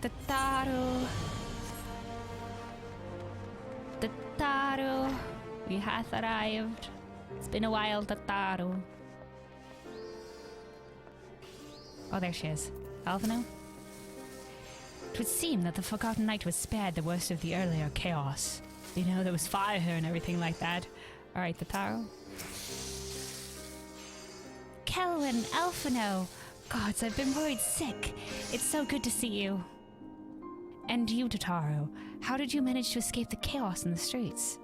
Tataru. Tataru. We hath arrived. It's been a while, Tataru. Oh, there she is. Alvino? It would seem that the Forgotten Knight was spared the worst of the earlier chaos. You know, there was fire and everything like that. Alright, Tataru. Kelwyn, Alphino. Gods, I've been worried sick. It's so good to see you. And you, Tataru. How did you manage to escape the chaos in the streets?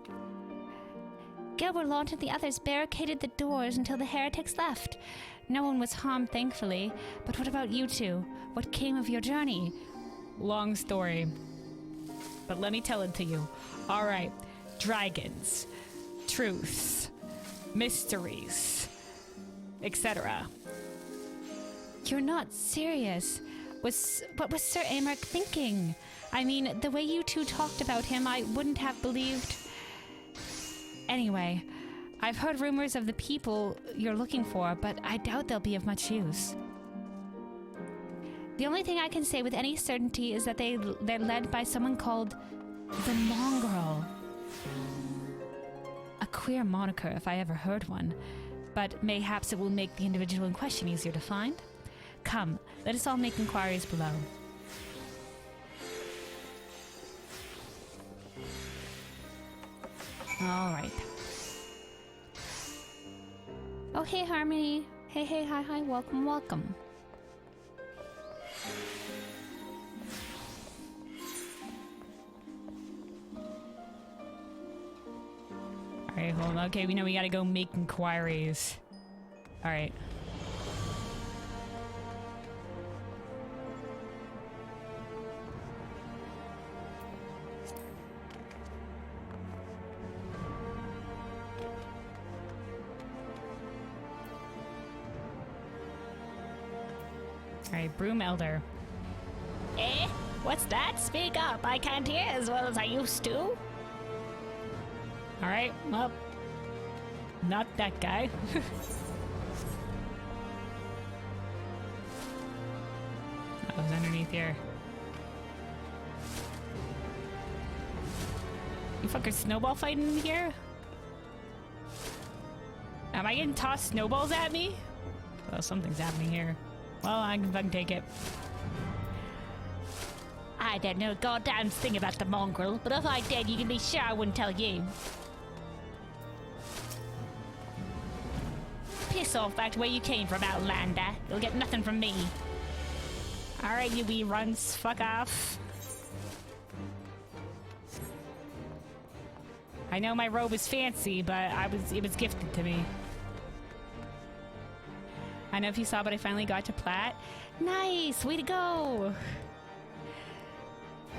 Gilberlant and the others barricaded the doors until the heretics left. No one was harmed, thankfully. But what about you two? What came of your journey? Long story. But let me tell it to you. Alright. Dragons. Truths. Mysteries. Etc. You're not serious. What was Sir Aymeric thinking? I mean, the way you two talked about him, I wouldn't have believed... Anyway, I've heard rumors of the people you're looking for, but I doubt they'll be of much use. The only thing I can say with any certainty is that they're led by someone called the Mongrel. A queer moniker if I ever heard one, but mayhaps it will make the individual in question easier to find. Come, let us all make inquiries below. Alright. Oh, hey, Harmony. Hey, hi, welcome, welcome. Alright, hold on. Okay, we know we gotta go make inquiries. Alright. Alright, Brume Elder. Eh? What's that? Speak up. I can't hear as well as I used to. Alright, well, not that guy. That was underneath here. You fuckers snowball fighting in here? Am I getting tossed snowballs at me? Well, something's happening here. Well, I can fucking take it. I don't know a goddamn thing about the mongrel, but if I did, you can be sure I wouldn't tell you. Piss off back to where you came from, Outlander. You'll get nothing from me. Alright, you wee runts, fuck off. I know my robe is fancy, but it was gifted to me. I know if you saw, but I finally got to plat. Nice, way to go.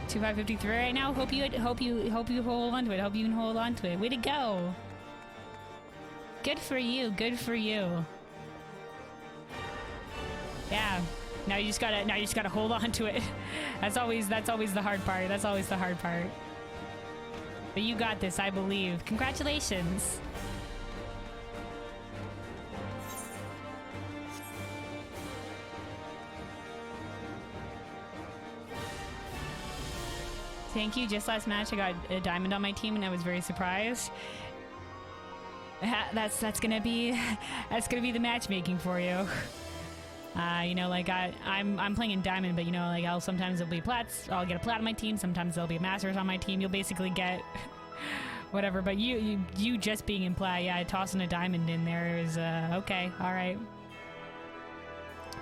2553 right now. Hope you hold on to it. Hope you can hold on to it. Way to go. Good for you. Good for you. Yeah. Now you just gotta hold on to it. That's always the hard part. That's always the hard part. But you got this, I believe. Congratulations. Thank you. Just last match I got a diamond on my team and I was very surprised. That's gonna be the matchmaking for you. You know, like I'm playing in diamond, but you know, like sometimes it'll be plats. I'll get a plat on my team. Sometimes there'll be masters on my team. You'll basically get whatever. But you just being in plat, yeah, tossing a diamond in there is okay, all right.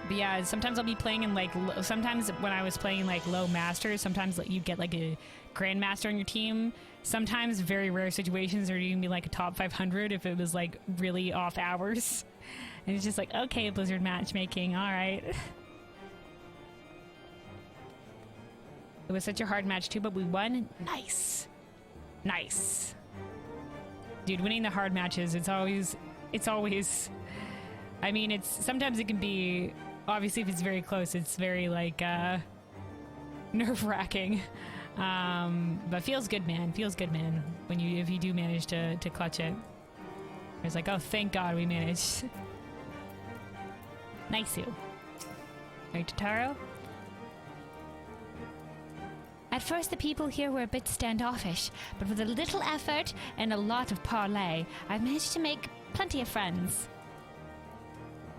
But yeah, sometimes I'll be playing in like sometimes when I was playing like low masters, sometimes you get like a grandmaster on your team. Sometimes very rare situations, or you can be like a top 500 if it was like really off hours. And it's just like, okay, Blizzard matchmaking, all right. It was such a hard match too, but we won. Nice, nice, dude. Winning the hard matches, it's always. I mean, sometimes it can be. Obviously, if it's very close, it's very like nerve-wracking. But feels good, man. Feels good, man. If you do manage to clutch it, it's like, oh, thank God we managed. Nice you. Right, Totaro. At first the people here were a bit standoffish, but with a little effort and a lot of parley, I've managed to make plenty of friends.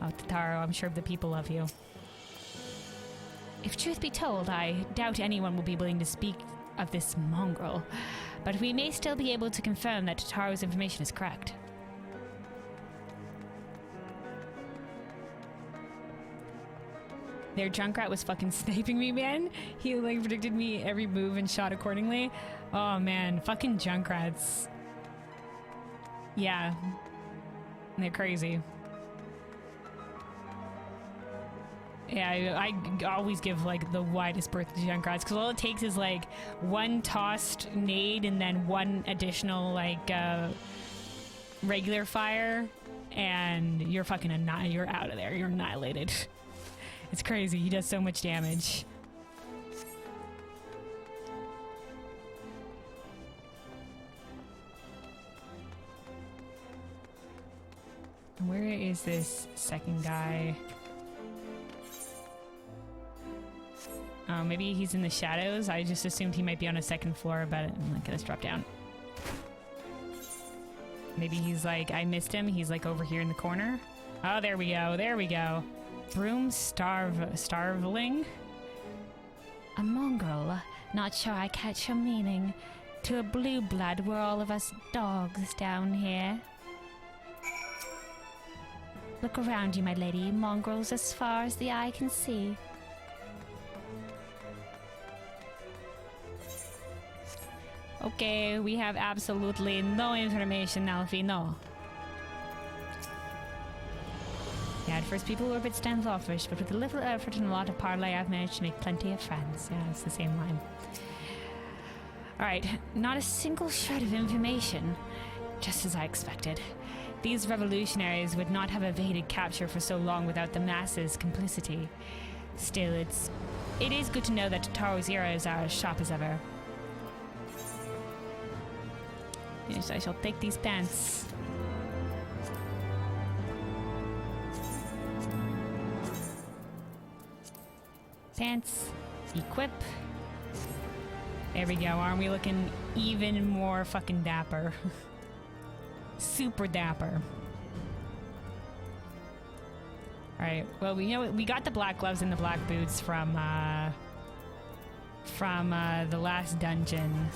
Oh, Tataro, I'm sure the people love you. If truth be told, I doubt anyone will be willing to speak of this mongrel, but we may still be able to confirm that Tataro's information is correct. Their Junkrat was fucking sniping me, man. He like predicted me every move and shot accordingly. Oh man, fucking Junkrats. Yeah. They're crazy. Yeah, I always give like the widest berth to Junkrats because all it takes is like one tossed nade and then one additional like regular fire and you're fucking you're out of there. You're annihilated. It's crazy. He does so much damage. Where is this second guy? Oh, maybe he's in the shadows. I just assumed he might be on a second floor, but I'm not gonna drop down. Maybe he's like, I missed him. He's like over here in the corner. Oh, there we go. There we go. Brume starveling? A mongrel. Not sure I catch your meaning. To a blue blood, we're all of us dogs down here. Look around you, my lady. Mongrels as far as the eye can see. Okay, we have absolutely no information, Alfie, no. Yeah, at first people were a bit standoffish, but with a little effort and a lot of parley, I've managed to make plenty of friends. Yeah, it's the same line. Alright, not a single shred of information. Just as I expected. These revolutionaries would not have evaded capture for so long without the masses' complicity. Still, it is good to know that Tataro's ears are as sharp as ever. Yes, I shall take these pants. Pants. Equip. There we go. Aren't we looking even more fucking dapper? Super dapper. Alright, well, we got the black gloves and the black boots from the last dungeon.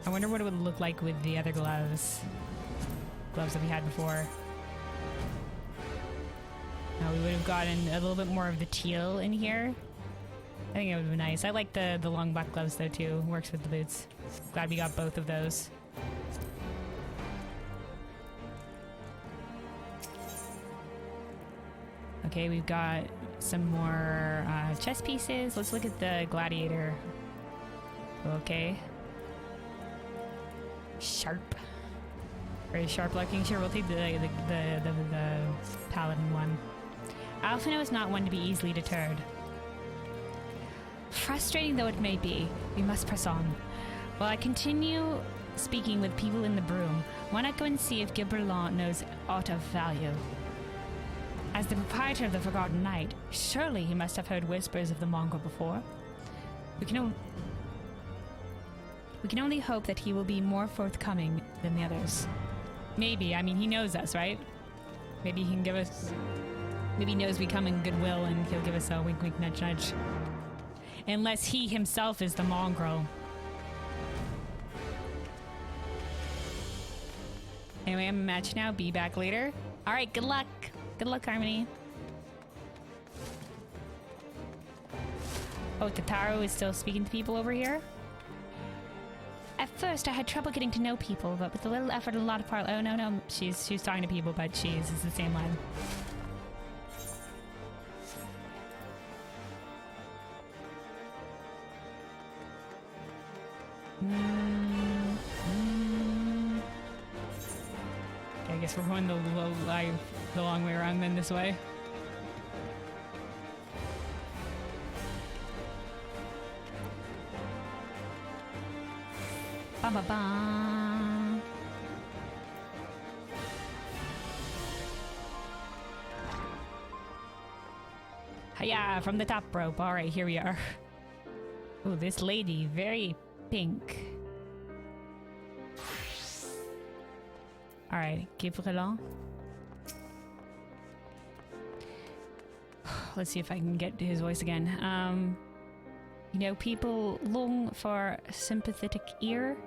I wonder what it would look like with the other gloves. Gloves that we had before. Now we would have gotten a little bit more of the teal in here. I think it would be nice. I like the long black gloves though too. Works with the boots. Glad we got both of those. Okay, we've got some more chess pieces. Let's look at the gladiator. Okay. Sharp. Very sharp looking. Sure, we'll take the paladin one. Alphino is not one to be easily deterred. Frustrating though it may be, we must press on. While I continue speaking with people in the Brume, why not go and see if Gilberlant knows aught of value? As the proprietor of the Forgotten Knight, surely he must have heard whispers of the mongrel before. We can only hope that he will be more forthcoming than the others. Maybe. I mean, he knows us, right? Maybe he can give us... Maybe he knows we come in goodwill and he'll give us a wink wink nudge nudge. Unless he himself is the mongrel. Anyway, I'm a match now. Be back later. Alright, good luck. Good luck, Harmony. Oh, Tataro is still speaking to people over here? At first, I had trouble getting to know people, but with a little effort and a lot of parley... Oh, no. She's talking to people, but it's the same line. Okay, I guess we're going the long way around then this way. Ba ba ba. Hiya, from the top rope. All right, here we are. Oh, this lady, very pink. Alright, Gabrielin. Let's see if I can get his voice again. You know, people long for a sympathetic ear.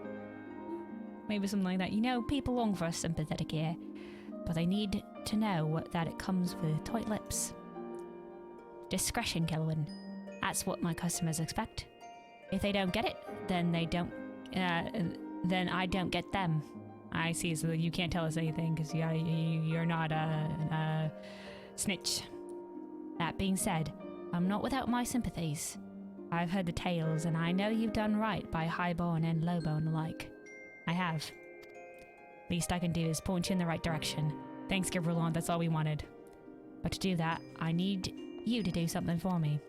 Maybe something like that. You know, people long for a sympathetic ear, but they need to know that it comes with tight lips. Discretion, Kelwin. That's what my customers expect. If they don't get it, then they don't. Then I don't get them. I see. So you can't tell us anything because you're not a snitch. That being said, I'm not without my sympathies. I've heard the tales, and I know you've done right by highborn and lowborn alike. I have. Least I can do is point you in the right direction. Thanks, Gabrielin, that's all we wanted. But to do that, I need you to do something for me.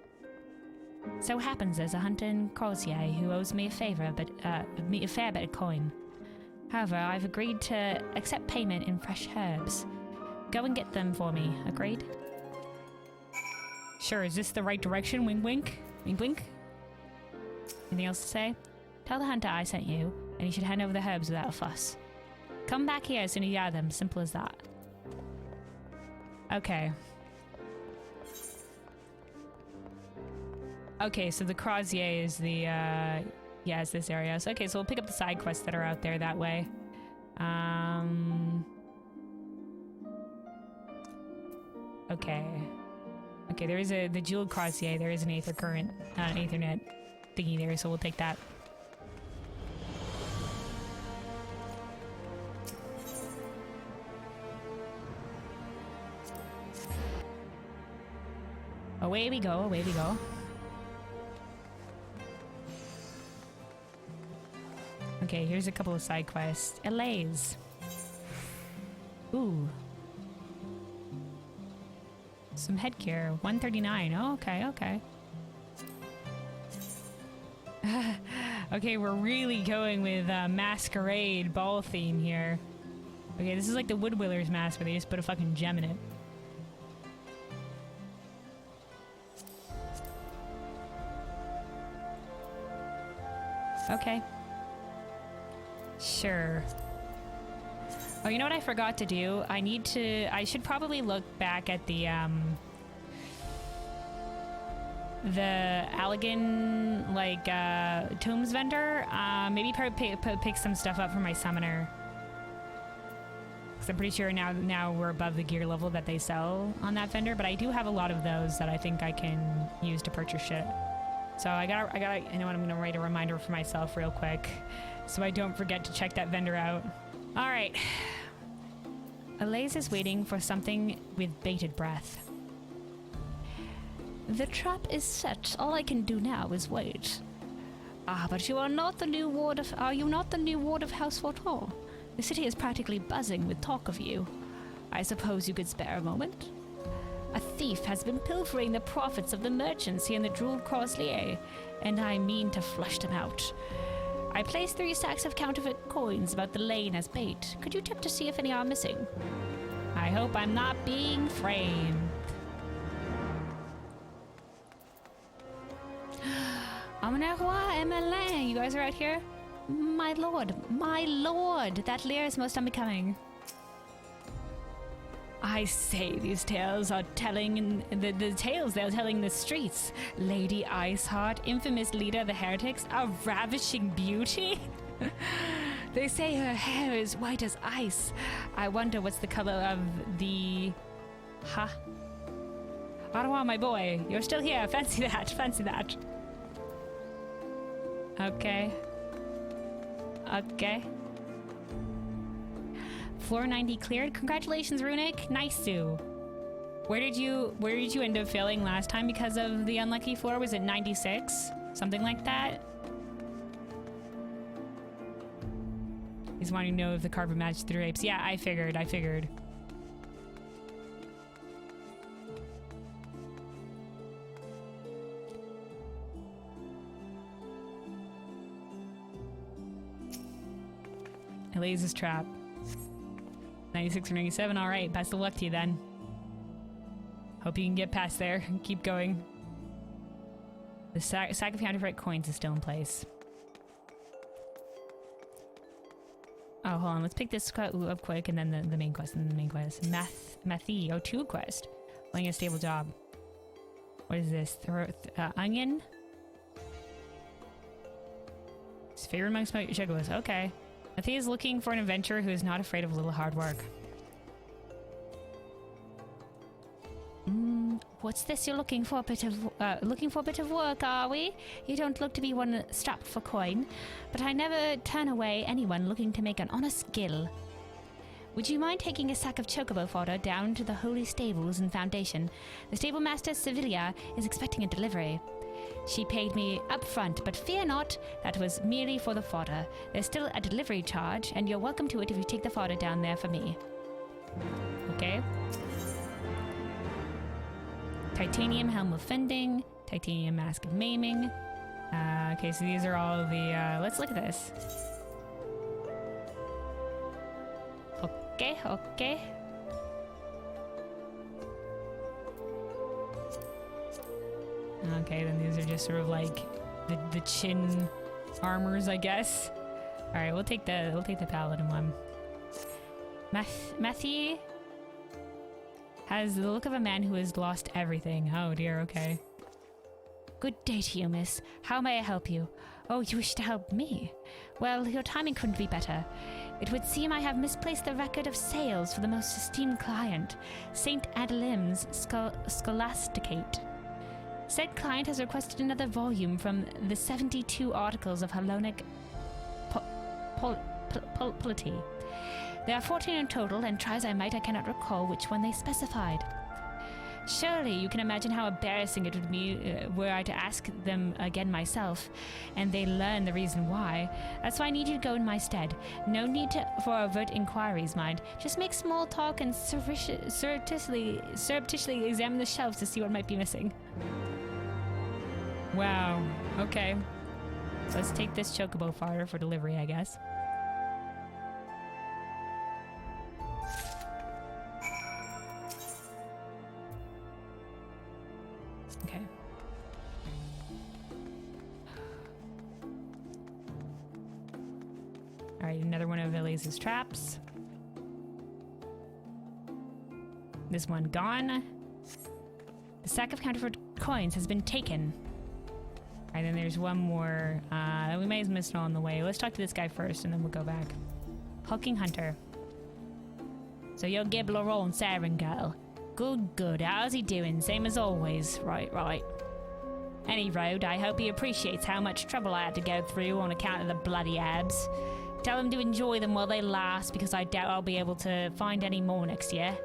So happens there's a hunter in Corsier who owes me a favor, but a fair bit of coin. However, I've agreed to accept payment in fresh herbs. Go and get them for me, agreed? Sure, is this the right direction? Wink wink? Wink wink? Anything else to say? Tell the hunter I sent you, and you should hand over the herbs without a fuss. Come back here as soon as you have them, simple as that. Okay. Okay, so the Crozier is the, yeah, it's this area. So, okay, so we'll pick up the side quests that are out there that way. Okay. Okay, there is the jeweled Crozier. There is an Aether current, an Aethernet thingy there, so we'll take that. Away we go, away we go. Okay, here's a couple of side quests. Allays. Ooh. Some headgear. 139. Oh, okay, okay. Okay, we're really going with masquerade ball theme here. Okay, this is like the Woodwiller's mask where they just put a fucking gem in it. Okay. Sure. Oh, you know what I forgot to do? I should probably look back at the Allegan, like, tombs vendor. Maybe pick some stuff up for my summoner. Because I'm pretty sure now we're above the gear level that they sell on that vendor, but I do have a lot of those that I think I can use to purchase shit. So I gotta, you know what, I'm gonna write a reminder for myself real quick so I don't forget to check that vendor out. Alright. Allays is waiting for something with bated breath. The trap is set. All I can do now is wait. Ah, but you are not the new ward of... Are you not the new ward of House Fodder? The city is practically buzzing with talk of you. I suppose you could spare a moment? A thief has been pilfering the profits of the merchants here in the Jeweled Crozier, and I mean to flush them out. I placed 3 stacks of counterfeit coins about the lane as bait. Could you check to see if any are missing? I hope I'm not being framed. Ameneroi, Emelin, you guys are out here? My lord, that leer is most unbecoming. I say these tales are telling the tales they're telling the streets. Lady Iceheart, infamous leader of the heretics, a ravishing beauty. They say her hair is white as ice. I wonder what's the color of the... Huh? Arwa, my boy, you're still here. Fancy that, fancy that. Okay. Okay. Floor 90 cleared. Congratulations, Runic. Nice, Sue. Where did you end up failing last time because of the unlucky floor? Was it 96? Something like that? He's wanting to know if the carpet matched the drapes. Yeah, I figured. 96 or 97. All right, best of luck to you then. Hope you can get past there. Keep going. The sack of counterfeit coins is still in place. Oh, hold on. Let's pick this up quick, and then the main quest. And the main quest. Mathy. Oh, 2 quest. Playing a stable job. What is this? Onion? His favorite amongst my chocobos. Okay. Mathy is looking for an adventurer who is not afraid of a little hard work. What's this? You're looking for a bit of work, are we? You don't look to be one strapped for coin, but I never turn away anyone looking to make an honest gill. Would you mind taking a sack of chocobo fodder down to the Holy Stables and Foundation? The stable master Sevilla is expecting a delivery. She paid me up front, but fear not, that was merely for the fodder. There's still a delivery charge, and you're welcome to it if you take the fodder down there for me. Okay. Titanium helm of fending, titanium mask of maiming. Okay, so these are all the, let's look at this. Okay, okay. Okay, then these are just sort of like the chin armors, I guess. All right, we'll take the paladin one. Matthew has the look of a man who has lost everything. Oh dear, okay. Good day to you, miss. How may I help you? Oh, you wish to help me? Well, your timing couldn't be better. It would seem I have misplaced the record of sales for the most esteemed client, St. Adelim's Scholasticate. Said client has requested another volume from the 72 articles of Hellenic polity. There are 14 in total, and try as I might, I cannot recall which one they specified. Surely you can imagine how embarrassing it would be were I to ask them again myself, and they learn the reason why. That's why I need you to go in my stead. No need for overt inquiries, mind. Just make small talk and surreptitiously examine the shelves to see what might be missing. Wow. Okay. So let's take this chocobo fodder for delivery, I guess. Okay. Alright, another one of Elise's traps. This one gone. The sack of counterfeit coins has been taken. Alright, then there's one more that we may have missed on the way. Let's talk to this guy first, and then we'll go back. Hulking Hunter. So you're Gibleron, Saren girl. Good, good. How's he doing? Same as always. Right, right. Any road, I hope he appreciates how much trouble I had to go through on account of the bloody abs. Tell him to enjoy them while they last, because I doubt I'll be able to find any more next year.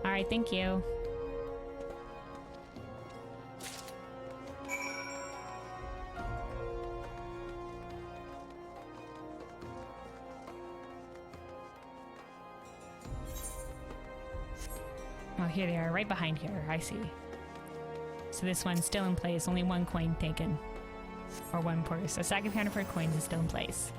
Alright, thank you. Oh, here they are, right behind here. I see. So this one's still in place. Only one coin taken. Or one purse. A sack of counterfeit coins is still in place.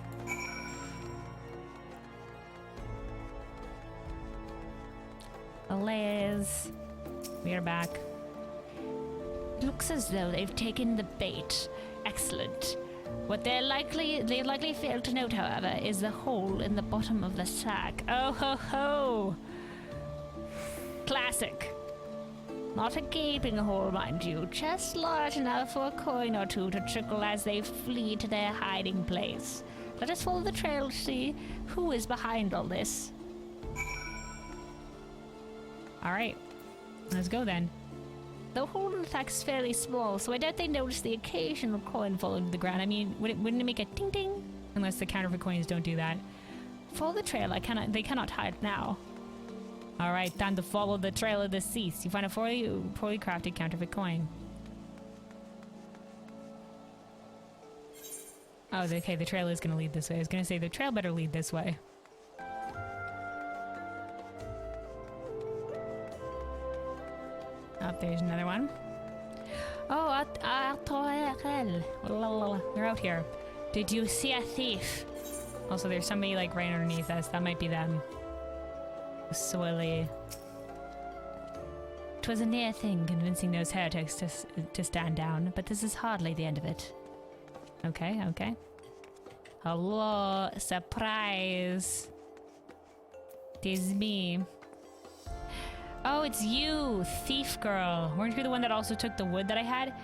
Liz. We are back. Looks as though they've taken the bait. Excellent. What they likely failed to note, however, is the hole in the bottom of the sack. Oh ho ho! Classic. Not a gaping hole, mind you, just large enough for a coin or two to trickle as they flee to their hiding place. Let us follow the trail to see who is behind all this. Alright, let's go then. The hole in the sack is fairly small, so I doubt they notice the occasional coin falling to the ground. I mean, wouldn't it make a ting ting? Unless the counterfeit coins don't do that. Follow the trail, they cannot hide now. Alright, time to follow the trail of the deceased. You find a poorly crafted counterfeit coin. Oh, okay, the trail is going to lead this way. I was going to say the trail better lead this way. Oh, there's another one. Oh, they're out here. Did you see a thief? Also, there's somebody like right underneath us. That might be them. Swilly. 'Twas a near thing convincing those heretics to stand down, but this is hardly the end of it. Okay, okay. Hello, surprise. Tis me. Oh, it's you, thief girl. Weren't you the one that also took the wood that I had?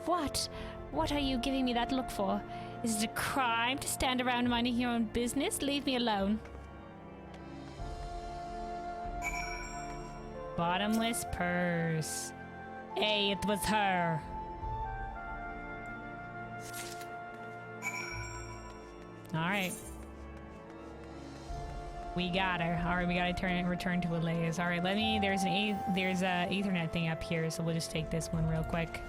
What? What are you giving me that look for? Is it a crime to stand around minding your own business? Leave me alone. Bottomless purse. Hey, it was her. Alright. We got her. Alright, we gotta return to Elias. Alright, there's a Ethernet thing up here, so we'll just take this one real quick.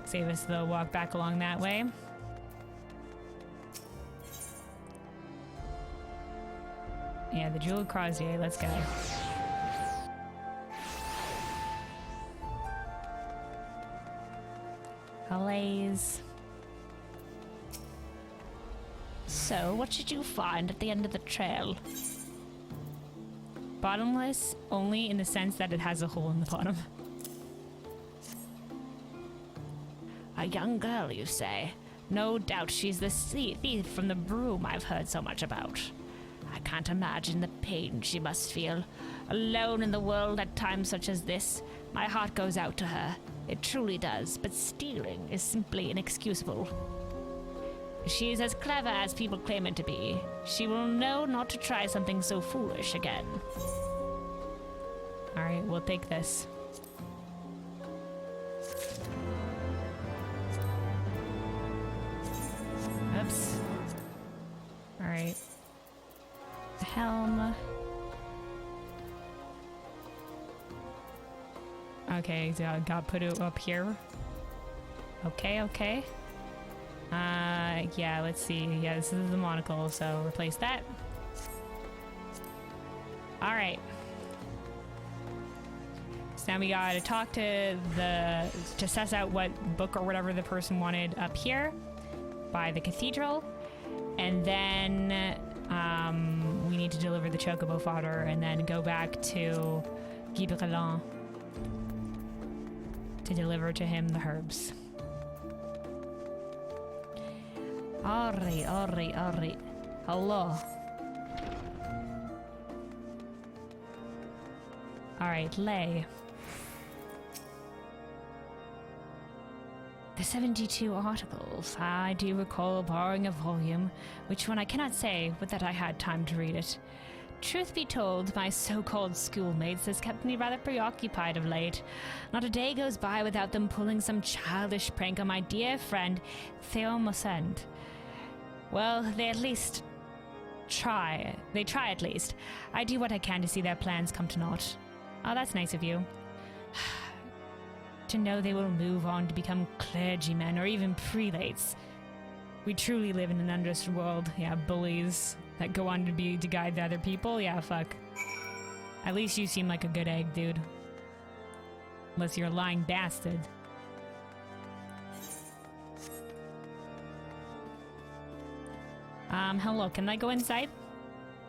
Save us the walk back along that way. Yeah, the Jewel Crozier, let's go. Allays. So, what did you find at the end of the trail? Bottomless, only in the sense that it has a hole in the bottom. A young girl, you say? No doubt she's the thief from the Brume I've heard so much about. I can't imagine the pain she must feel. Alone in the world at times such as this, my heart goes out to her. It truly does, but stealing is simply inexcusable. She is as clever as people claim her to be. She will know not to try something so foolish again. Alright, we'll take this. Oops. Alright. The helm. Okay, so I got put it up here. Okay, okay. Yeah, let's see. Yeah, this is the monocle, so replace that. Alright. So now we gotta talk to suss out what book or whatever the person wanted up here by the cathedral. And then we need to deliver the Chocobo fodder and then go back to Guy Brelin to deliver to him the herbs. Alright. Hello. Alright, lay. The 72 articles. I do recall borrowing a volume, which one I cannot say, but that I had time to read it. Truth be told, my so-called schoolmates has kept me rather preoccupied of late. Not a day goes by without them pulling some childish prank on my dear friend Theomosend. Well, they at least try. They try at least. I do what I can to see their plans come to naught. Oh, that's nice of you. To know they will move on to become clergymen or even prelates. We truly live in an underworld. Yeah, bullies that go on to guide the other people. Yeah, fuck. At least you seem like a good egg, dude. Unless you're a lying bastard. Hello, can I go inside?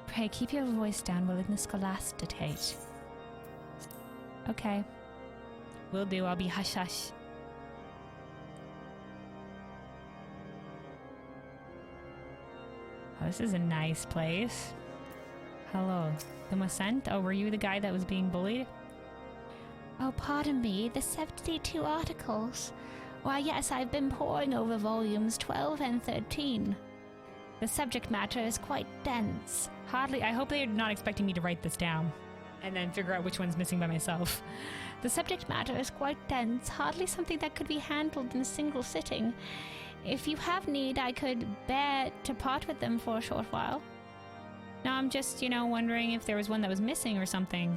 Pray keep your voice down while in the scholasticate. Okay. Will do, I'll be hush hush. Oh, this is a nice place. Hello. The Mosent? Oh, were you the guy that was being bullied? Oh, pardon me, the 72 articles. Why, yes, I've been poring over volumes 12 and 13. The subject matter is quite dense. Hardly, I hope they're not expecting me to write this down and then figure out which one's missing by myself. The subject matter is quite dense, hardly something that could be handled in a single sitting. If you have need, I could bear to part with them for a short while. No, I'm just, wondering if there was one that was missing or something.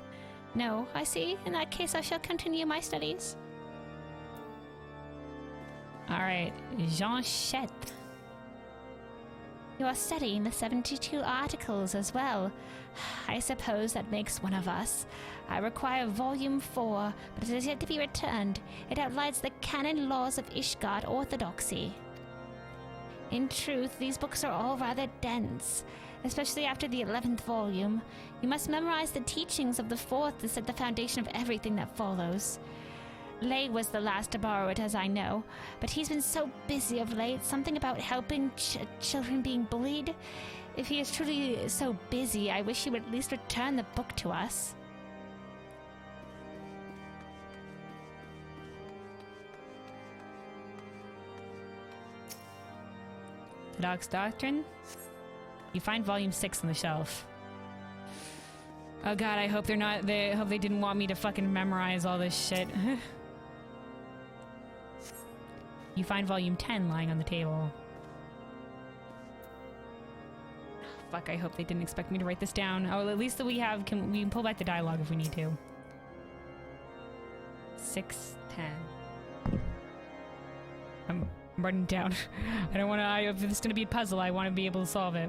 No, I see. In that case, I shall continue my studies. Alright, Jean Chet. You are studying the 72 articles as well. I suppose that makes one of us. I require volume 4, but it is yet to be returned. It outlines the canon laws of Ishgard Orthodoxy. In truth, these books are all rather dense. especially after the 11th volume. You must memorize the teachings of the 4th to set the foundation of everything that follows. Lay was the last to borrow it, as I know, but he's been so busy of late, something about helping children being bullied. If he is truly so busy, I wish he would at least return the book to us. Orthodox Doctrine? You find volume 6 on the shelf. Oh god, I hope I hope they didn't want me to fucking memorize all this shit. You find volume 10 lying on the table. Fuck, I hope they didn't expect me to write this down. Oh, at least that we can pull back the dialogue if we need to. 610. I'm writing it down. I don't want to, if it's going to be a puzzle, I want to be able to solve it.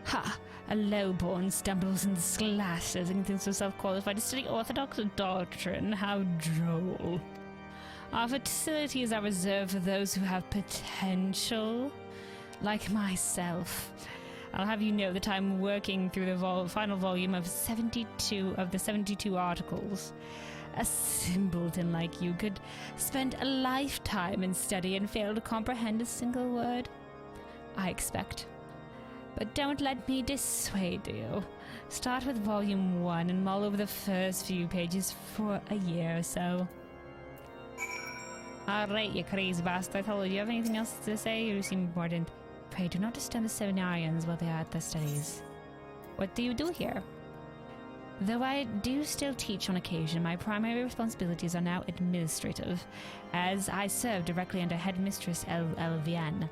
Ha! A lowborn stumbles in classes and thinks himself qualified to study Orthodox doctrine. How droll. Our facilities are reserved for those who have potential, like myself. I'll have you know that I'm working through the final volume of 72 of the 72 articles. A simpleton like you could spend a lifetime in study and fail to comprehend a single word, I expect. But don't let me dissuade you. Start with volume 1 and mull over the first few pages for a year or so. Alright, you crazy bastard. Hello, do you have anything else to say? You seem important. Pray do not disturb the seminarians while they are at their studies. What do you do here? Though I do still teach on occasion, my primary responsibilities are now administrative, as I serve directly under Headmistress Elvienne.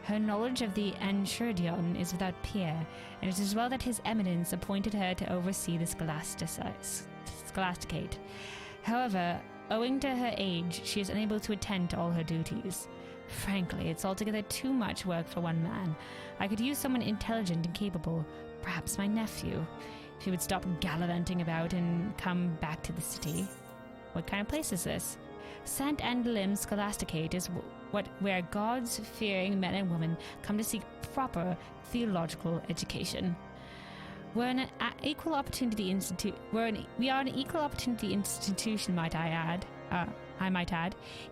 Her knowledge of the Enchiridion is without peer, and it is well that His Eminence appointed her to oversee the Scholasticate. However, owing to her age, she is unable to attend to all her duties. Frankly, it's altogether too much work for one man. I could use someone intelligent and capable, perhaps my nephew, if he would stop gallivanting about and come back to the city. What kind of place is this? St. Andelim Scholasticate is where gods-fearing men and women come to seek proper theological education. We are an equal opportunity institution, might I add.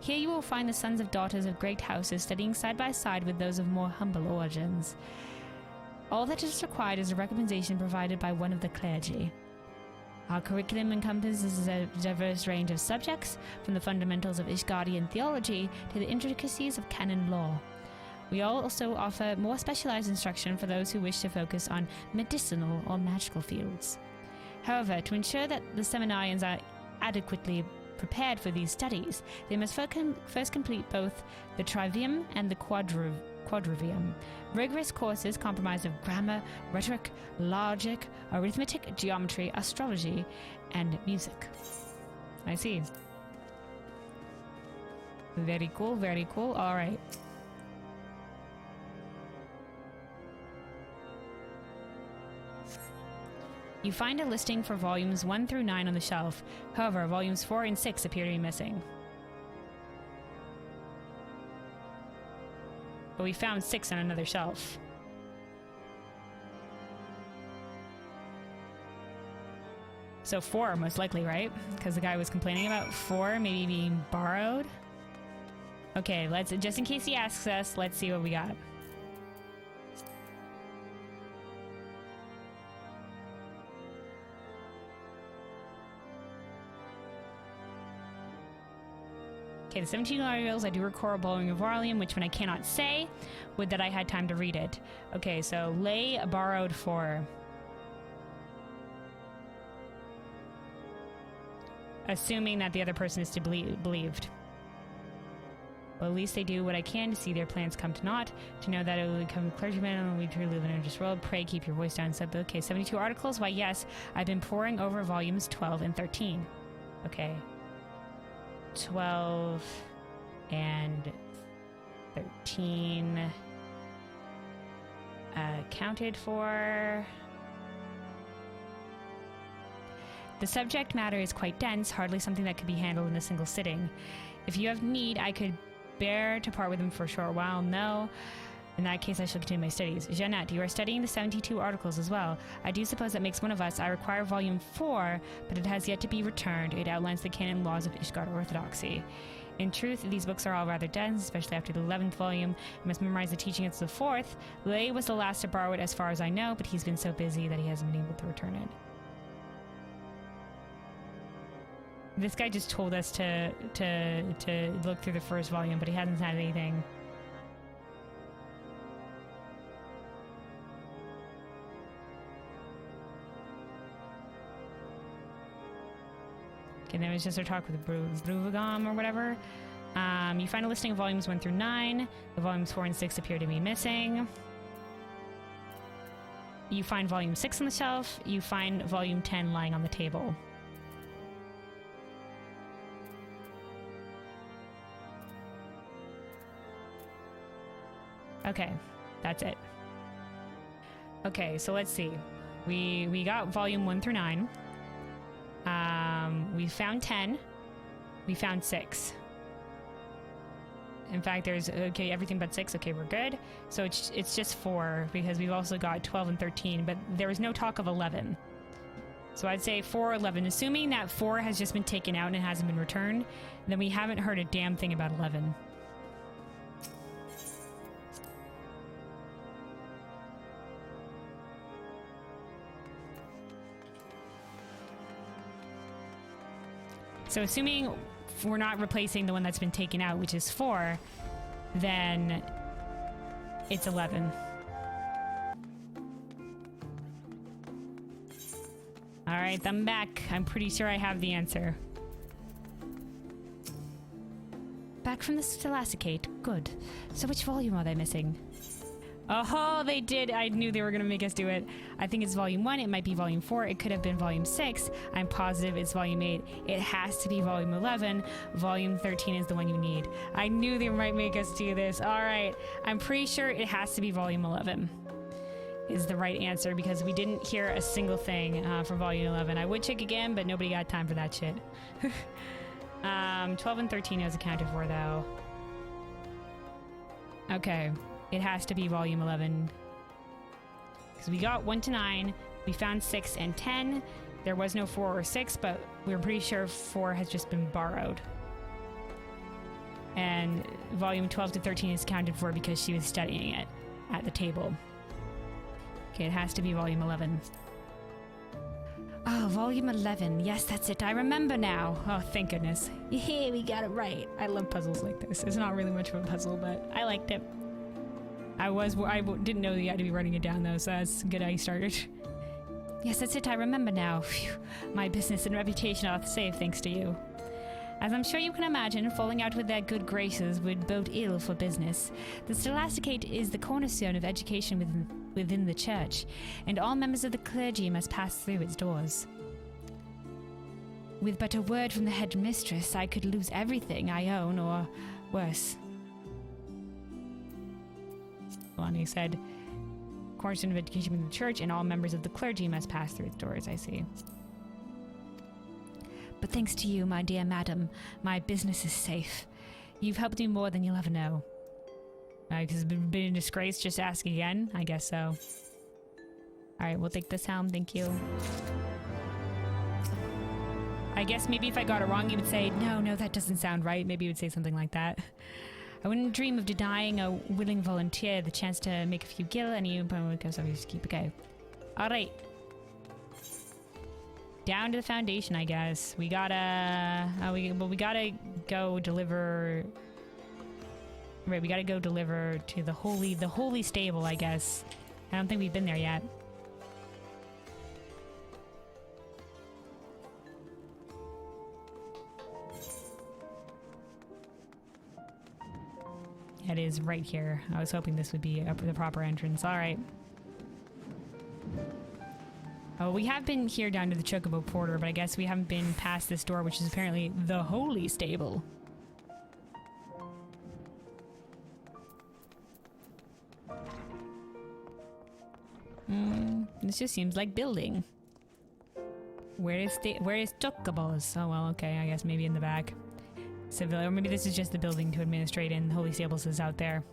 Here you will find the sons of daughters of great houses studying side by side with those of more humble origins. All that is required is a recommendation provided by one of the clergy. Our curriculum encompasses a diverse range of subjects, from the fundamentals of Ishgardian theology to the intricacies of canon law. We also offer more specialized instruction for those who wish to focus on medicinal or magical fields. However, to ensure that the seminarians are adequately prepared for these studies, they must first complete both the trivium and the quadrivium. Rigorous courses comprised of grammar, rhetoric, logic, arithmetic, geometry, astrology, and music. I see. Very cool, very cool. All right. You find a listing for volumes 1 through 9 on the shelf. However, volumes 4 and 6 appear to be missing. But we found 6 on another shelf. So 4 most likely, right? Because the guy was complaining about 4 maybe being borrowed. Okay, let's, just in case he asks us, let's see what we got. Okay, the 17 articles, I do recall borrowing a volume, which one I cannot say, would that I had time to read it. Okay, so Lay borrowed 4. Assuming that the other person is to be believed. Well, at least they do what I can to see their plans come to naught, to know that it will become a clergyman and we truly live in a just world. Pray keep your voice down. Said, okay, 72 articles? Why, yes, I've been poring over volumes 12 and 13. Okay. 12 and 13 accounted for. The subject matter is quite dense, hardly something that could be handled in a single sitting. If you have need, I could bear to part with them for a short while. No. In that case, I shall continue my studies. Jeanette, you are studying the 72 articles as well. I do suppose that makes one of us. I require volume 4, but it has yet to be returned. It outlines the canon laws of Ishgard Orthodoxy. In truth, these books are all rather dense, especially after the 11th volume. I must memorize the teachings of the 4th. Lay was the last to borrow it as far as I know, but he's been so busy that he hasn't been able to return it. This guy just told us to look through the first volume, but he hasn't said anything. Okay, then it's just our talk with Bruvagam or whatever. You find a listing of volumes 1 through 9. The volumes 4 and 6 appear to be missing. You find volume 6 on the shelf. You find volume 10 lying on the table. Okay, that's it. Okay, so let's see. We got volume 1 through 9. We found 10. We found 6. In fact, there's okay, everything but 6. Okay, we're good. So it's just 4 because we've also got 12 and 13, but there is no talk of 11. So I'd say 4 or 11. Assuming that 4 has just been taken out and it hasn't been returned, then we haven't heard a damn thing about 11. So assuming we're not replacing the one that's been taken out, which is 4, then it's 11. Alright, I'm back. I'm pretty sure I have the answer. Back from the Stolasticate. Good. So which volume are they missing? Oh, they did. I knew they were going to make us do it. I think it's volume 1. It might be volume 4. It could have been volume 6. I'm positive it's volume 8. It has to be volume 11. Volume 13 is the one you need. I knew they might make us do this. All right. I'm pretty sure it has to be volume 11 is the right answer because we didn't hear a single thing for volume 11. I would check again, but nobody got time for that shit. 12 and 13 is accounted for, though. Okay. It has to be volume 11. Because we got 1 to 9. We found 6 and 10. There was no 4 or 6, but we're pretty sure 4 has just been borrowed. And volume 12 to 13 is counted for because she was studying it at the table. Okay, it has to be volume 11. Oh, volume 11. Yes, that's it. I remember now. Oh, thank goodness. Yeah, we got it right. I love puzzles like this. It's not really much of a puzzle, but I liked it. I didn't know that you had to be writing it down, though, so that's good how you started. Yes, that's it. I remember now. Phew. My business and reputation are safe thanks to you. As I'm sure you can imagine, falling out with their good graces would bode ill for business. The Stolasticate is the cornerstone of education within the church, and all members of the clergy must pass through its doors. With but a word from the head mistress, I could lose everything I own, or worse. He said, cornerstone of education within the church, and all members of the clergy must pass through its doors, I see. But thanks to you, my dear madam, my business is safe. You've helped me more than you'll ever know. Because it's been a disgrace, just ask again? I guess so. Alright, we'll take this helm, thank you. I guess maybe if I got it wrong, you would say, no, that doesn't sound right. Maybe you would say something like that. I wouldn't dream of denying a willing volunteer the chance to make a few gil, and you just keep okay. Alright. Down to the foundation, I guess. We gotta we gotta go deliver. Right, we gotta go deliver to the holy stable, I guess. I don't think we've been there yet. It is right here. I was hoping this would be the proper entrance. All right. Oh, we have been here down to the Chocobo Porter, but I guess we haven't been past this door, which is apparently the holy stable. This just seems like building. Where is Chocobos? Oh well, okay, I guess maybe in the back. Civil, or maybe this is just the building to administrate in. Holy Stables is out there.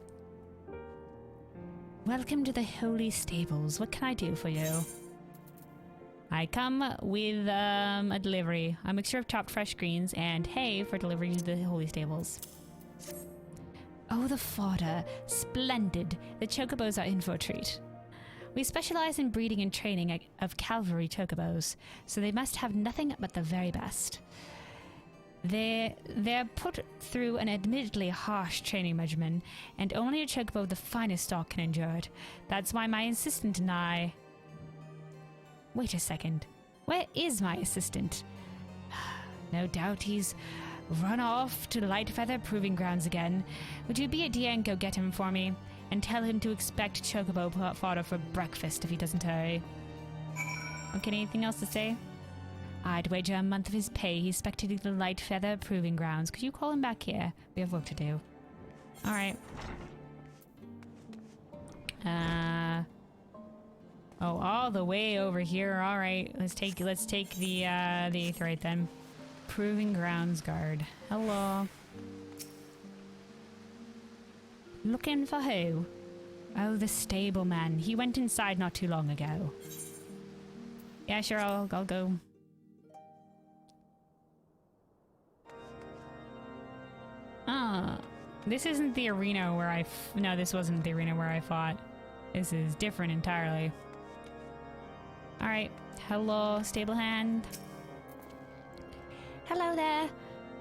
Welcome to the Holy Stables. What can I do for you? I come with a delivery. A mixture of chopped fresh greens and hay for delivery to the Holy Stables. Oh, the fodder. Splendid. The chocobos are in for a treat. We specialize in breeding and training of cavalry chocobos, so they must have nothing but the very best. They're put through an admittedly harsh training regimen, and only a chocobo of the finest stock can endure it. That's why my assistant and I... Wait a second. Where is my assistant? No doubt he's run off to Light Feather Proving Grounds again. Would you be a dear and go get him for me? And tell him to expect chocobo fodder for breakfast if he doesn't hurry. Okay, anything else to say? I'd wager a month of his pay he's spectating the Light Feather Proving Grounds. Could you call him back here? We have work to do. Alright. Oh, all the way over here. Alright, let's take the 8th right then. Proving Grounds Guard. Hello. Looking for who? Oh, the stableman. He went inside not too long ago. Yeah, sure, I'll go. Ah, this isn't the arena where no, this wasn't the arena where I fought. This is different entirely. Alright, hello, stable hand. Hello there.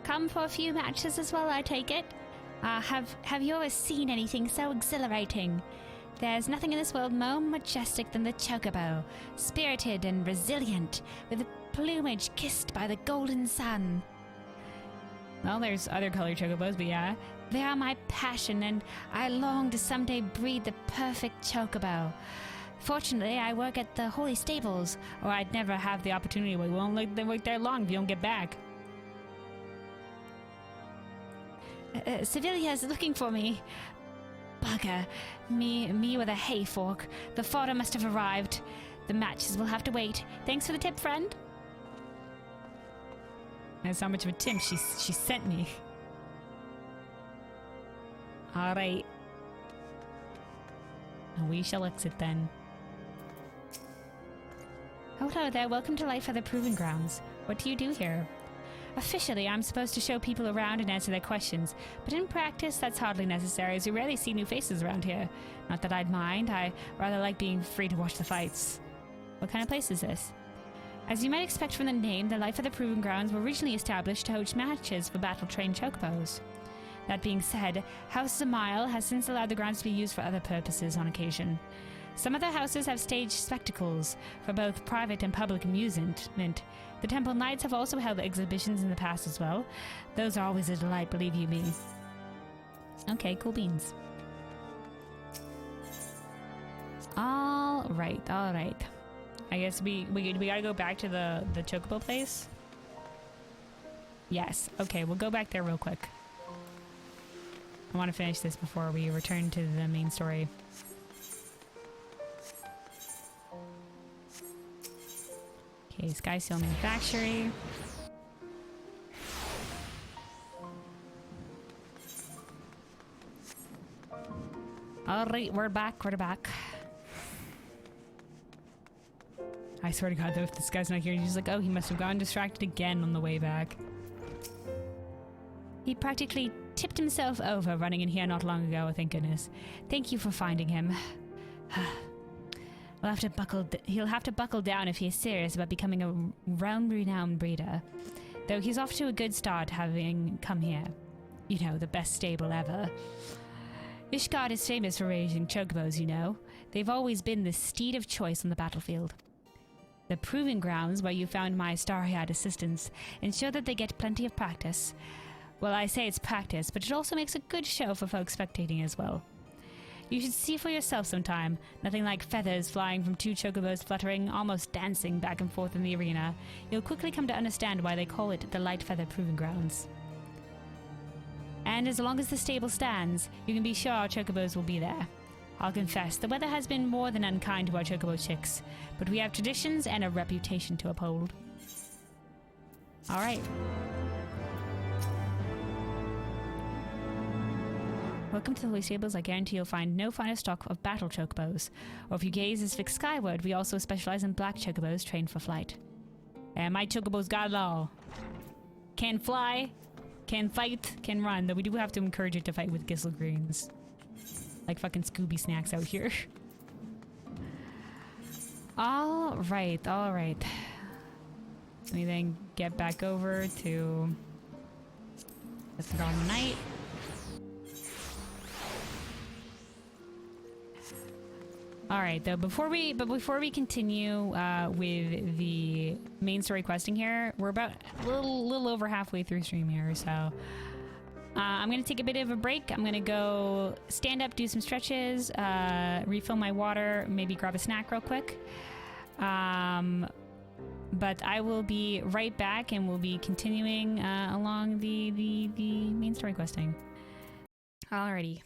Come for a few matches as well, I take it? Have you ever seen anything so exhilarating? There's nothing in this world more majestic than the chocobo, spirited and resilient, with the plumage kissed by the golden sun. Well, there's other colored chocobos, but yeah. They are my passion, and I long to someday breed the perfect chocobo. Fortunately, I work at the Holy Stables, or I'd never have the opportunity. We won't wait there long if you don't get back. Sevilia's looking for me. Bugger. Me with a hay fork. The fodder must have arrived. The matches will have to wait. Thanks for the tip, friend. That's how much of a tip she sent me. Alright. We shall exit then. Hello there, welcome to Light Feather Proving Grounds. What do you do here? Officially, I'm supposed to show people around and answer their questions, but in practice, that's hardly necessary, as we rarely see new faces around here. Not that I'd mind, I rather like being free to watch the fights. What kind of place is this? As you might expect from the name, the Light Feather Proving Grounds were originally established to host matches for battle-trained chocobos. That being said, House Zamile has since allowed the grounds to be used for other purposes on occasion. Some other houses have staged spectacles for both private and public amusement. The Temple Knights have also held exhibitions in the past as well. Those are always a delight, believe you me. Okay, cool beans. All right. I guess we gotta go back to the Chocobo place. Yes. Okay, we'll go back there real quick. I want to finish this before we return to the main story. Okay, Sky Seal Manufactory. Alright, we're back. I swear to God, though, if this guy's not here, he's just like, oh, he must have gotten distracted again on the way back. He practically tipped himself over running in here not long ago, thank goodness. Thank you for finding him. He'll have to buckle down if he is serious about becoming a realm-renowned breeder. Though he's off to a good start having come here. You know, the best stable ever. Ishgard is famous for raising chocobos, you know. They've always been the steed of choice on the battlefield. The proving grounds where you found my starry-eyed assistants ensure that they get plenty of practice. Well, I say it's practice, but it also makes a good show for folks spectating as well. You should see for yourself sometime. Nothing like feathers flying from two chocobos fluttering, almost dancing back and forth in the arena. You'll quickly come to understand why they call it the Light Feather Proving Grounds. And as long as the stable stands, you can be sure our chocobos will be there. I'll confess, the weather has been more than unkind to our chocobo chicks, but we have traditions and a reputation to uphold. All right. Welcome to the Holy Stables. I guarantee you'll find no finer stock of battle chocobos. Or if you gaze as fixed skyward, we also specialize in black chocobos trained for flight. And my chocobos got it all. Can fly, can fight, can run. Though we do have to encourage it to fight with Gisel Greens. Like fucking Scooby Snacks out here. Alright, alright. Let me then get back over to the Throne Knight. Alright, though, before we continue with the main story questing here, we're about a little over halfway through stream here, so I'm gonna take a bit of a break. I'm gonna go stand up, do some stretches, refill my water, maybe grab a snack real quick. But I will be right back, and we'll be continuing along the main story questing. Alrighty.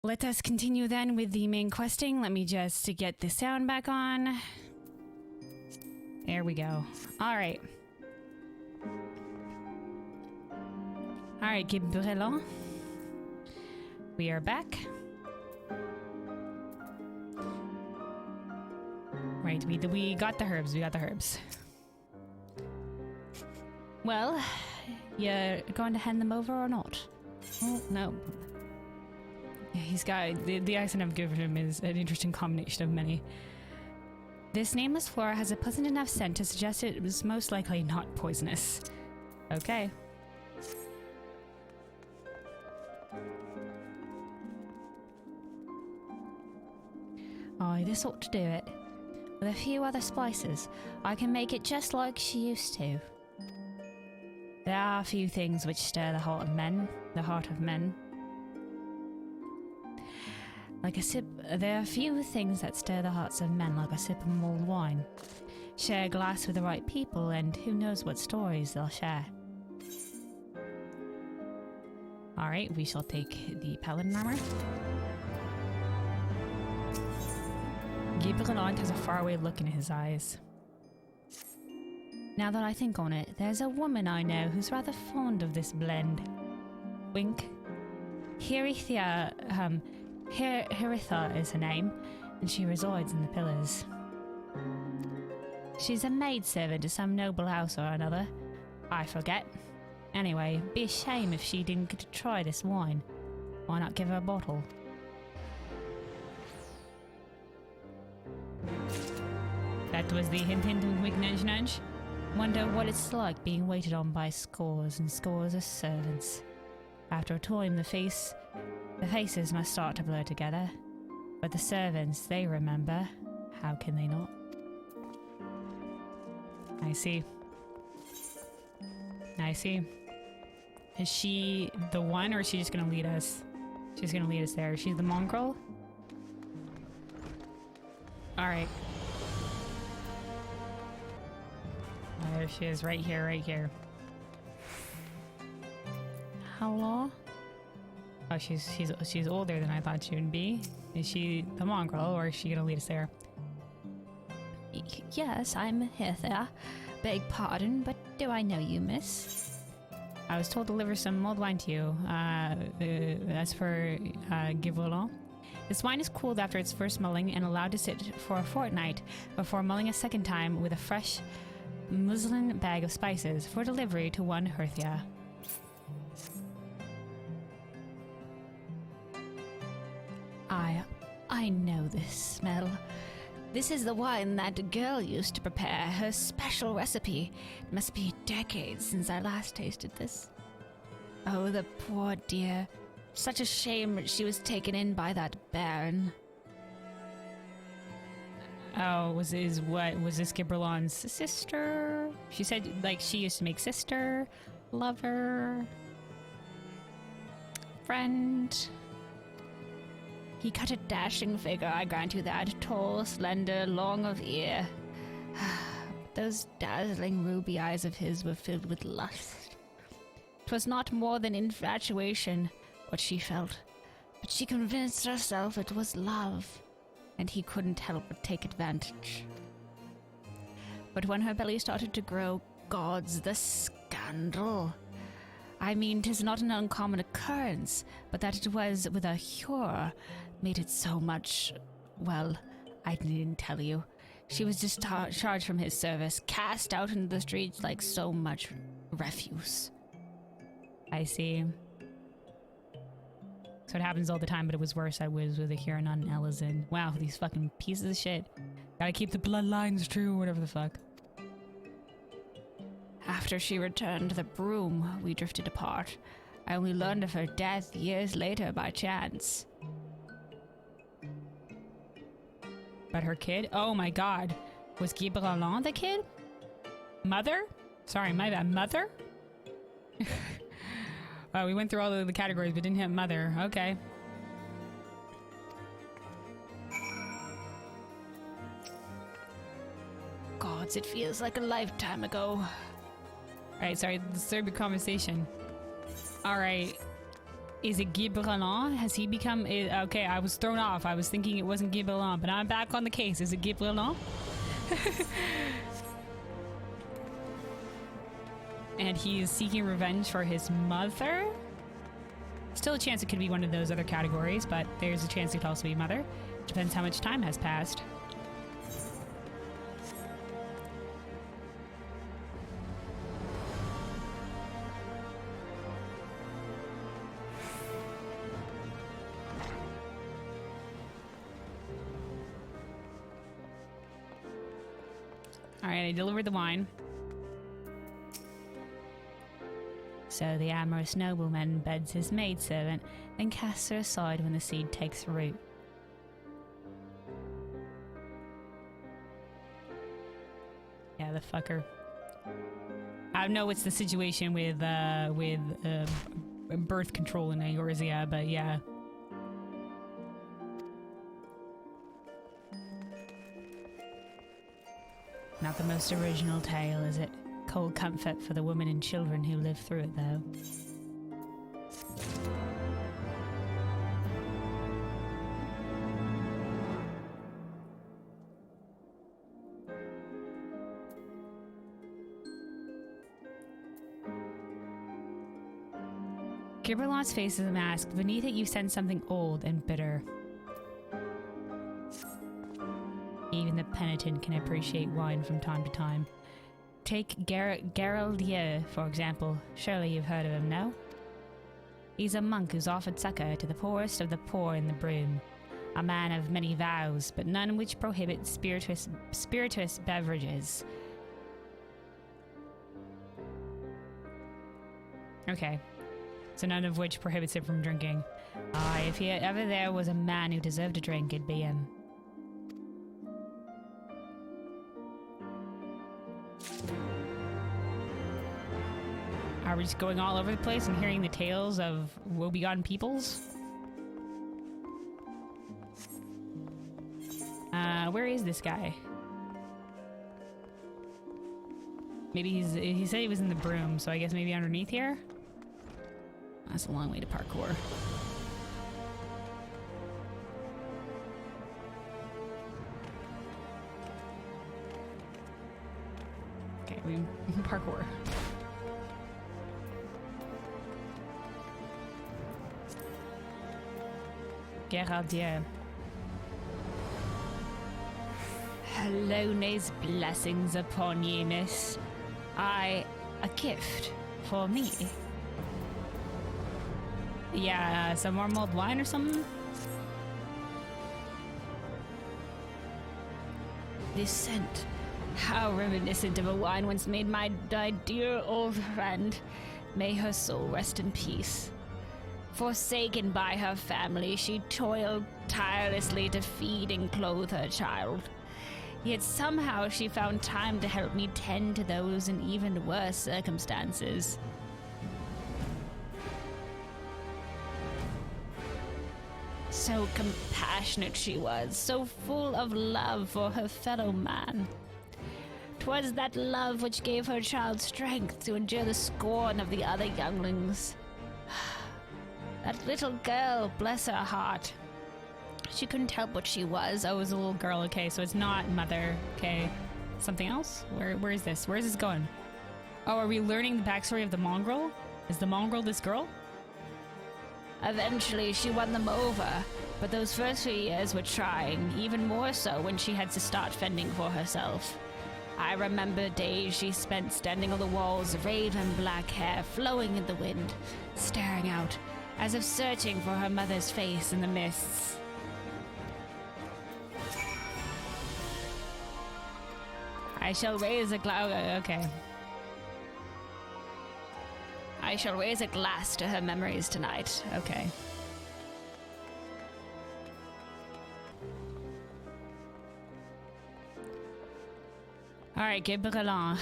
Let us continue then with the main questing. Let me just get the sound back on. There we go. Alright. Alright, Gabrielon. We are back. Right, we got the herbs. We got the herbs. Well, you're going to hand them over or not? Oh, no. Yeah, he's got... The accent I've given him is an interesting combination of many. This nameless flora has a pleasant enough scent to suggest it was most likely not poisonous. Okay. Oh, this ought to do it. With a few other spices, I can make it just like she used to. There are a few things which stir the heart of men. There are a few things that stir the hearts of men like a sip of mulled wine. Share a glass with the right people, and who knows what stories they'll share. Alright, we shall take the paladin armor. Gabrielon has a faraway look in his eyes. Now that I think on it, there's a woman I know who's rather fond of this blend. Wink. Heritha is her name, and she resides in the Pillars. She's a maidservant to some noble house or another. I forget. Anyway, be a shame if she didn't get to try this wine. Why not give her a bottle? That was the hint and wink nudge nudge. Wonder what it's like being waited on by scores and scores of servants. After a time, the faces must start to blur together. But the servants, they remember. How can they not? I see. I see. Is she the one, or is she just gonna lead us? She's gonna lead us there. She's the mongrel? Alright. There she is, right here, right here. Hello? Oh, she's older than I thought she would be. Is she the mongrel, or is she gonna lead us there? Yes, I'm here. Beg pardon, but do I know you, miss? I was told to deliver some mulled wine to you. As for Gabrielon, this wine is cooled after its first mulling and allowed to sit for a fortnight before mulling a second time with a fresh muslin bag of spices for delivery to one Herthia. I know this smell. This is the wine that girl used to prepare, her special recipe. It must be decades since I last tasted this. Oh, the poor dear. Such a shame she was taken in by that baron. Oh, was this Gabrielon's sister? She said, like, she used to make sister, lover, friend. He cut a dashing figure, I grant you that. Tall, slender, long of ear. Those dazzling ruby eyes of his were filled with lust. 'Twas not more than infatuation, what she felt, but she convinced herself it was love, and he couldn't help but take advantage. But when her belly started to grow, gods, the scandal. I mean, 'tis not an uncommon occurrence, but that it was with a Hure made it so much... Well, I needn't tell you. She was discharged from his service, cast out into the streets like so much refuse. I see. So it happens all the time, but it was worse. I was with a Huron on Elizin. Wow, these fucking pieces of shit. Gotta keep the bloodlines true, whatever the fuck. After she returned to the Brume, we drifted apart. I only learned of her death years later by chance. But her kid? Oh my god. Was Guy Bralon the kid? Mother? Sorry, my bad. Mother? We went through all of the categories, but didn't hit mother. Okay. Gods, it feels like a lifetime ago. Alright, sorry, the third conversation. Alright. Is it Guy Bralon? Has he become... okay, I was thrown off. I was thinking it wasn't Guy Bralon, but I'm back on the case. Is it Guy Bralon? And he is seeking revenge for his mother? Still a chance it could be one of those other categories, but there's a chance it could also be mother. Depends how much time has passed. Alright, I delivered the wine. So the amorous nobleman beds his maidservant, then casts her aside when the seed takes root. Yeah, the fucker. I know it's the situation with birth control in Eorzea, but yeah. Not the most original tale, is it? Cold comfort for the women and children who live through it, though. Gibberlot's face is a mask. Beneath it you sense something old and bitter. Even the penitent can appreciate wine from time to time. Take Geraldier, for example. Surely you've heard of him, no? He's a monk who's offered succor to the poorest of the poor in the Brume. A man of many vows, but none which prohibit spirituous beverages. Okay. So none of which prohibits him from drinking. If ever there was a man who deserved a drink, it'd be him. Are we just going all over the place and hearing the tales of woebegone peoples? Where is this guy? Maybe he said he was in the Brume, so I guess maybe underneath here? That's a long way to parkour. Okay, we parkour. Geraldier. Halone's blessings upon ye, miss. A gift for me. Yeah, some more mulled wine or something? This scent. How reminiscent of a wine once made my dear old friend. May her soul rest in peace. Forsaken by her family, she toiled tirelessly to feed and clothe her child. Yet somehow she found time to help me tend to those in even worse circumstances. So compassionate she was, so full of love for her fellow man. 'Twas that love which gave her child strength to endure the scorn of the other younglings. That little girl, bless her heart. She couldn't help what she was. Oh, it was a little girl, okay, so it's not mother, okay. something else? Where is this? Where is this going? Oh, are we learning the backstory of the Mongrel? Is the Mongrel this girl? Eventually, she won them over, but those first few years were trying, even more so when she had to start fending for herself. I remember days she spent standing on the walls, raven black hair flowing in the wind, staring out, as if searching for her mother's face in the mists. I shall raise a okay. I shall raise a glass to her memories tonight. Okay. Alright, get along.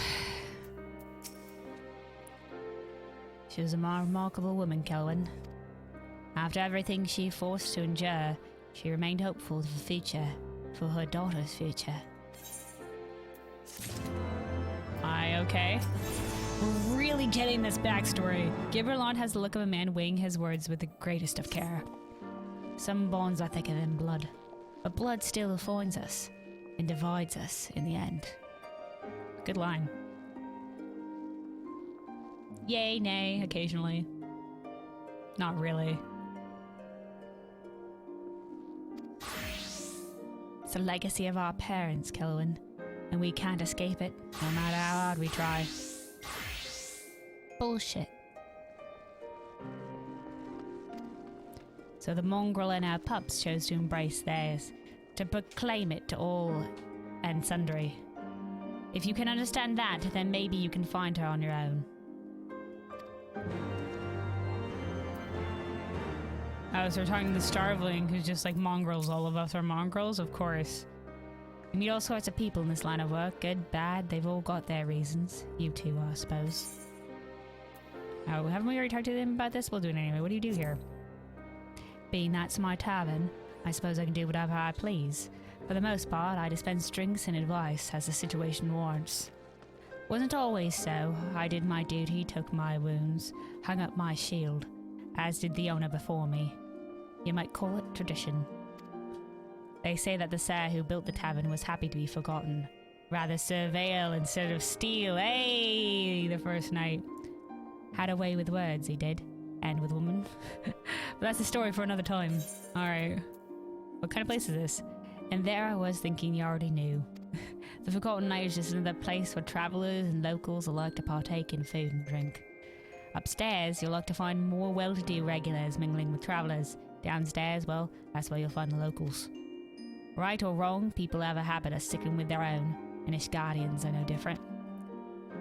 She was a remarkable woman, Kelwyn. After everything she forced to endure, she remained hopeful for the future, for her daughter's future. Okay. We're really getting this backstory. Gibberland has the look of a man weighing his words with the greatest of care. Some bonds are thicker than blood, but blood still joins us and divides us in the end. Good line. Yay, nay, occasionally. Not really. It's a legacy of our parents, Kelwyn, and we can't escape it, no matter how hard we try. Bullshit. So the mongrel and our pups chose to embrace theirs, to proclaim it to all and sundry. If you can understand that, then maybe you can find her on your own. Oh, so we're talking to the starveling who's just like mongrels. All of us are mongrels, of course. You meet all sorts of people in this line of work. Good, bad, they've all got their reasons. You too, I suppose. Oh, haven't we already talked to them about this? We'll do it anyway. What do you do here? Being that's my tavern, I suppose I can do whatever I please. For the most part, I dispense drinks and advice as the situation warrants. Wasn't always so. I did my duty, took my wounds, hung up my shield, as did the owner before me. You might call it tradition. They say that the sir who built the tavern was happy to be forgotten. Rather serve ale instead of steel. Hey, the first night. Had a way with words, he did. And with women. But that's a story for another time. Alright. What kind of place is this? And there I was thinking you already knew. The Forgotten Night is just another place where travellers and locals alike to partake in food and drink. Upstairs, you'll like to find more well-to-do regulars mingling with travellers. Downstairs, well, that's where you'll find the locals. Right or wrong, people have a habit of sticking with their own, and Ishgardians are no different.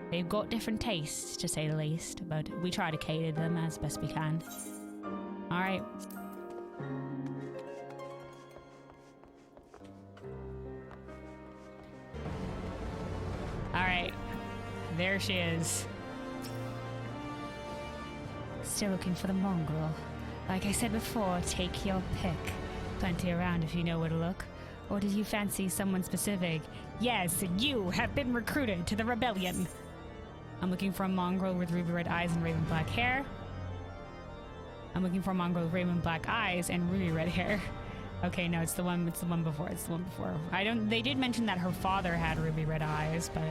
They've got different tastes, to say the least, but we try to cater them as best we can. Alright. Alright. There she is. Still looking for the mongrel. Like I said before, take your pick. Plenty around if you know where to look. Or did you fancy someone specific? Yes, you have been recruited to the rebellion. I'm looking for a mongrel with ruby red eyes and raven black hair. I'm looking for a mongrel with raven black eyes and ruby red hair. Okay, no, it's the one before. They did mention that her father had ruby red eyes, but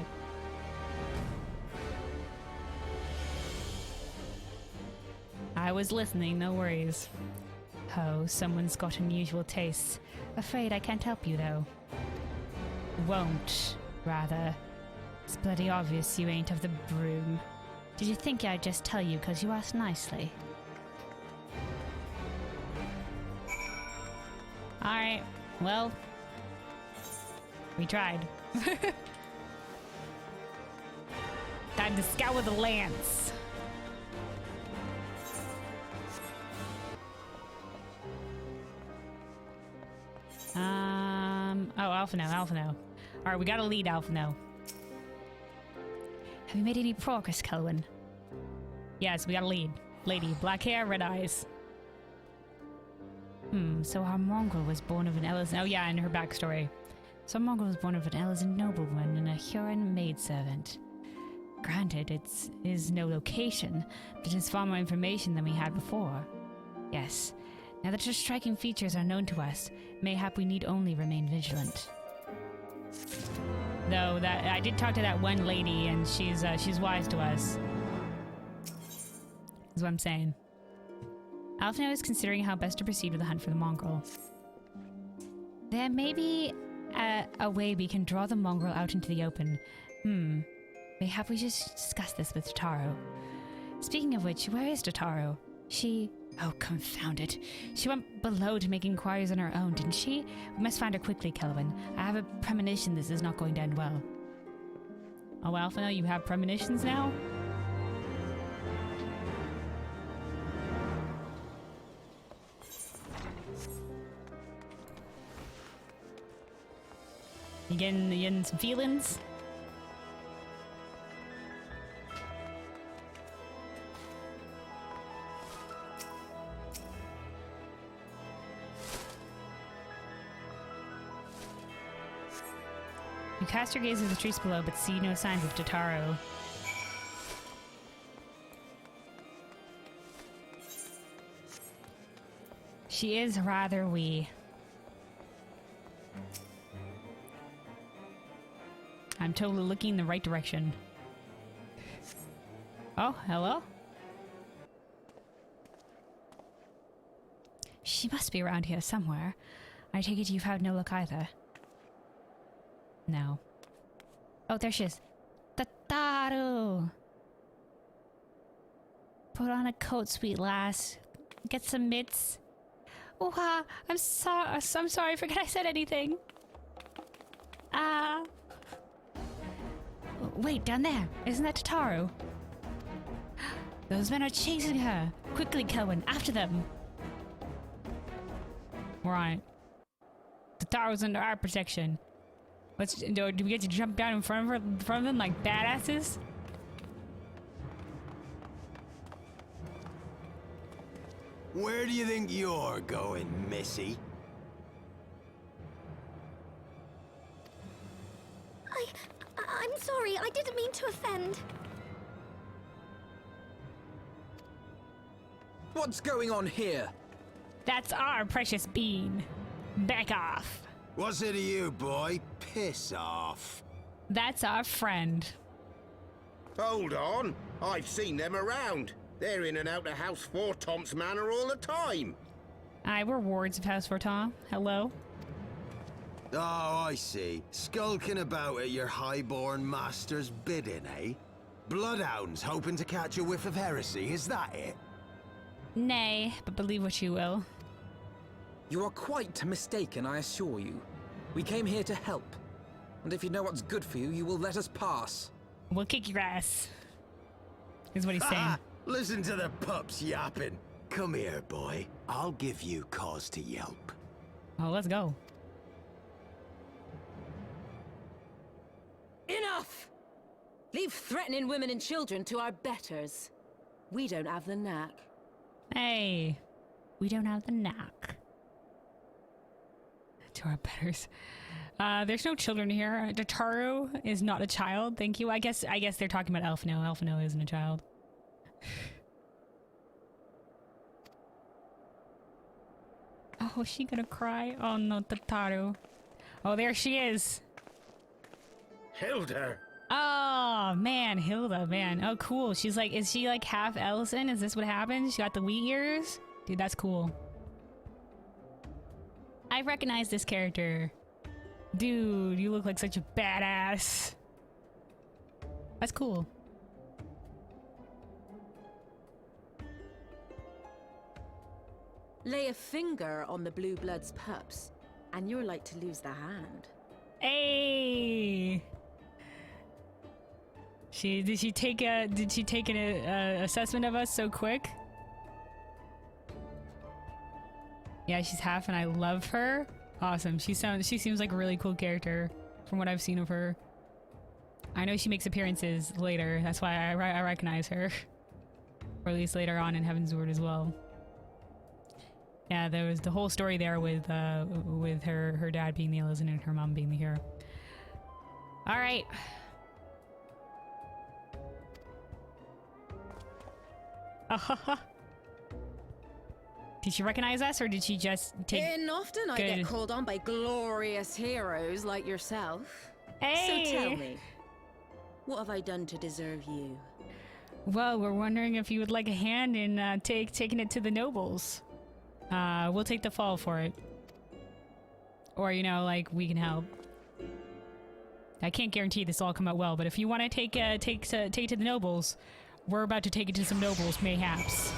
I was listening, no worries. Oh, someone's got unusual tastes. Afraid I can't help you, though. Won't, rather. It's bloody obvious you ain't of the Brume. Did you think I'd just tell you because you asked nicely? Alright, well, we tried. Time to scour the lands. Oh, Alphino. Alright, we gotta lead Alphino. Have you made any progress, Kelwyn? Yes, we gotta lead. Lady, black hair, red eyes. So our mongrel was born of an Ellison. Oh yeah, and her backstory. So our mongrel was born of an Ellison noblewoman and a Huron maidservant. Granted, it is no location, but it's far more information than we had before. Yes. Now that her striking features are known to us, mayhap we need only remain vigilant. Though that I did talk to that one lady, and she's wise to us. Is what I'm saying. Alphino is considering how best to proceed with the hunt for the mongrel. There may be a way we can draw the mongrel out into the open. Mayhap we just discuss this with Totaro. Speaking of which, where is Totaro? She... Oh, confound it. She went below to make inquiries on her own, didn't she? We must find her quickly, Kelvin. I have a premonition this is not going to end well. Oh, Alphino, you have premonitions now? You getting some feelings? You cast your gaze at the trees below, but see no signs of Totaro. She is rather wee. I'm totally looking in the right direction. Oh, hello? She must be around here somewhere. I take it you've had no luck either. No. Oh, there she is. Totaro! Put on a coat, sweet lass. Get some mitts. Oh, I'm sorry. Forget I said anything. Wait, down there. Isn't that Totaro? Those men are chasing her. Quickly, Kelvin, after them. Right. Totaro's under our protection. Do we get to jump down in front of them like badasses? Where do you think you're going, Missy? I'm sorry, I didn't mean to offend. What's going on here? That's our precious bean. Back off. What's it to you, boy? Piss off. That's our friend. Hold on. I've seen them around. They're in and out of House Fortom's manor all the time. Aye, we're wards of House Fortom. Hello. Oh, I see. Skulking about at your highborn master's bidding, eh? Bloodhounds hoping to catch a whiff of heresy, is that it? Nay, but believe what you will. You are quite mistaken, I assure you. We came here to help. And if you know what's good for you, you will let us pass. We'll kick your ass. Is what he's saying. Listen to the pups yapping. Come here, boy. I'll give you cause to yelp. Oh, let's go. Enough! Leave threatening women and children to our betters. We don't have the knack. Hey, we don't have the knack. To our betters. There's no children here. Totaro is not a child. Thank you. I guess they're talking about Alphino. Alphino isn't a child. Oh, is she gonna cry? Oh no, Totaro. Oh, there she is. Hilda. Oh man, Hilda, man. Oh cool. She's like, is she like half Ellison? Is this what happens? She got the wheat ears? Dude, that's cool. I recognize this character. Dude, you look like such a badass. That's cool. Lay a finger on the blue blood's pups, and you're like to lose the hand. Hey. Did she take an assessment of us so quick? Yeah, she's half, and I love her. Awesome. She seems like a really cool character from what I've seen of her. I know she makes appearances later. That's why I recognize her, or at least later on in Heavensward as well. Yeah, there was the whole story there with her dad being the Ellison and her mom being the hero. All right. Did she recognize us, or did she just take... And often I get called on by glorious heroes like yourself. Hey! So tell me, what have I done to deserve you? Well, we're wondering if you would like a hand in taking it to the nobles. We'll take the fall for it. Or, you know, like, we can help. I can't guarantee this will all come out well, but if you want to take it to the nobles, we're about to take it to some nobles, mayhaps.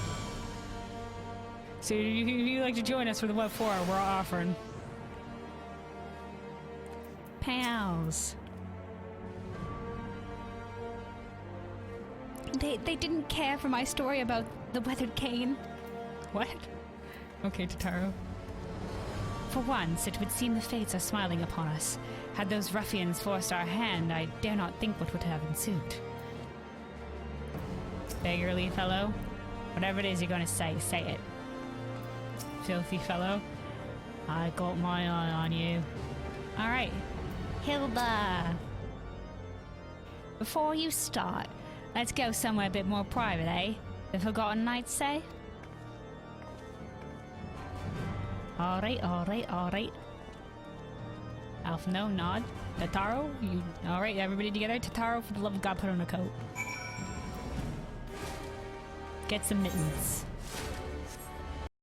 So if you'd like to join us for the what for, we're offering. Pals. They didn't care for my story about the weathered cane. What? Okay, Totaro. For once, it would seem the fates are smiling upon us. Had those ruffians forced our hand, I dare not think what would have ensued. Beggarly fellow. Whatever it is you're gonna say it. Filthy fellow. I got my eye on you. Alright, Hilda. Before you start, let's go somewhere a bit more private, eh? The Forgotten Knights say? Alright. Alpha, no, nod. Totaro, you... Alright, everybody together. Totaro, for the love of God, put on a coat. Get some mittens.